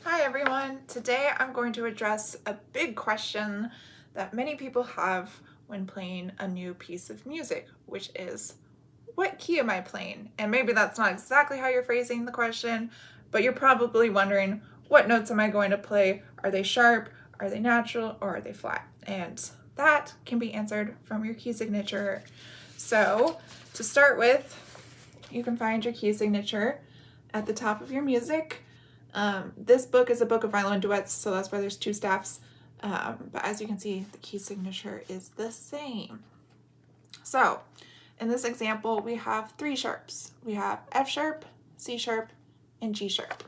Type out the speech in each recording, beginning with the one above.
Hi everyone! Today I'm going to address a big question that many people have when playing a new piece of music, which is, what key am I playing? And maybe that's not exactly how you're phrasing the question, but you're probably wondering, what notes am I going to play? Are they sharp? Are they natural? Or are they flat? And that can be answered from your key signature. So to start with, you can find your key signature at the top of your music. This book is a book of violin duets, so that's why there's two staffs. But as you can see, the key signature is the same. So in this example, we have three sharps. We have F sharp, C sharp, and G sharp.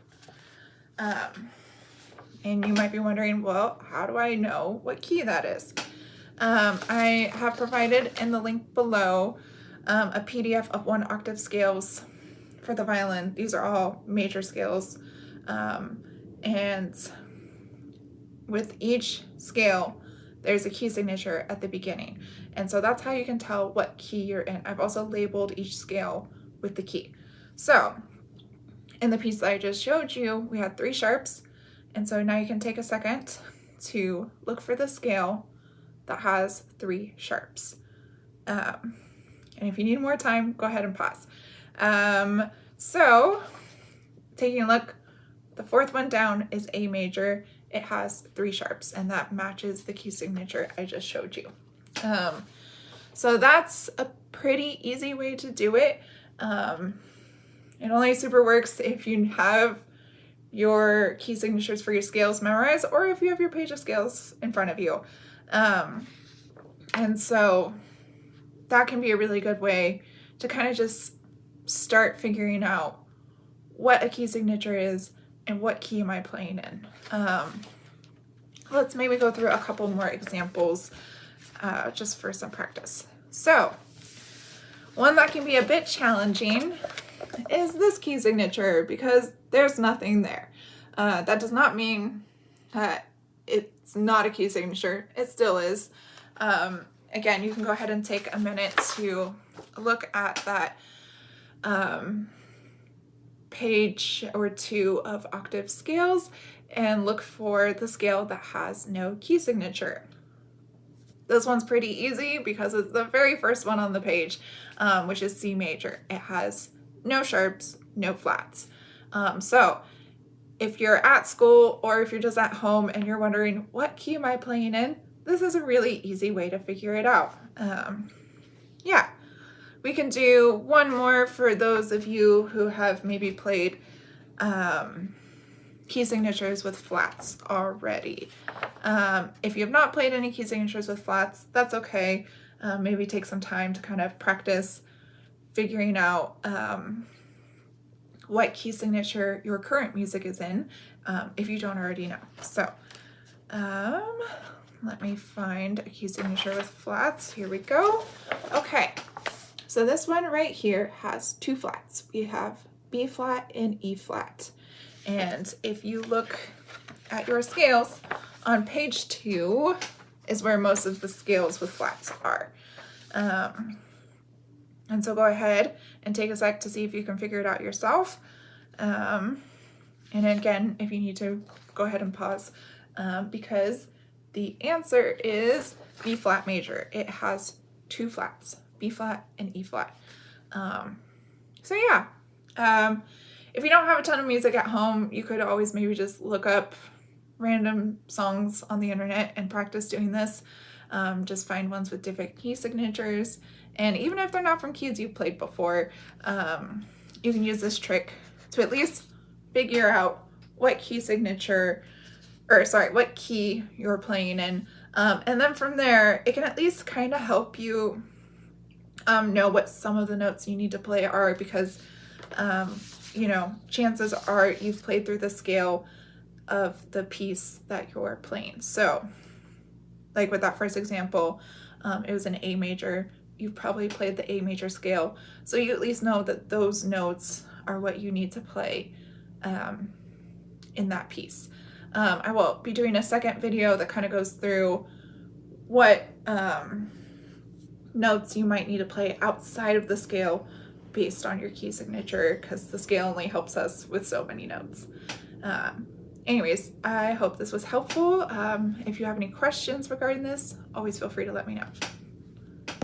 And you might be wondering, well, how do I know what key that is? I have provided in the link below a PDF of 1 octave scales for the violin. These are all major scales. And with each scale, there's a key signature at the beginning. And so that's how you can tell what key you're in. I've also labeled each scale with the key. So in the piece that I just showed you, we had 3 sharps. And so now you can take a second to look for the scale that has 3 sharps. And if you need more time, go ahead and pause. So taking a look, the 4th one down is A major. It has 3 sharps, and that matches the key signature I just showed you. So that's a pretty easy way to do it. It only super works if you have your key signatures for your scales memorized, or if you have your page of scales in front of you. And so that can be a really good way to kind of just start figuring out what a key signature is and what key am I playing in. Let's maybe go through a couple more examples just for some practice. So one that can be a bit challenging is this key signature because there's nothing there. That does not mean that it's not a key signature. It still is. Again, you can go ahead and take a minute to look at that page or 2 of octave scales and look for the scale that has no key signature. This one's pretty easy because it's the very first one on the page, which is C major. It has no sharps, no flats. So if you're at school or if you're just at home and you're wondering, what key am I playing in? This is a really easy way to figure it out. Yeah. We can do one more for those of you who have maybe played key signatures with flats already. If you have not played any key signatures with flats, that's okay. Maybe take some time to kind of practice figuring out what key signature your current music is in, if you don't already know. So let me find a key signature with flats. Here we go. Okay. So this one right here has 2 flats. We have B flat and E flat. And if you look at your scales, on page 2 is where most of the scales with flats are. And so go ahead and take a sec to see if you can figure it out yourself. And again, if you need to, go ahead and pause because the answer is B flat major. It has 2 flats. B flat and E flat. So yeah, if you don't have a ton of music at home, you could always maybe just look up random songs on the internet and practice doing this. Just find ones with different key signatures. And even if they're not from keys you've played before, you can use this trick to at least figure out what key signature, or sorry, what key you're playing in. And then from there, it can at least kind of help you know what some of the notes you need to play are, because you know, chances are you've played through the scale of the piece that you're playing. So like with that first example, it was an A major. You've probably played the A major scale, so you at least know that those notes are what you need to play in that piece. I will be doing a second video that kind of goes through what notes you might need to play outside of the scale based on your key signature, because the scale only helps us with so many notes. Anyways, I hope this was helpful. If you have any questions regarding this, always feel free to let me know.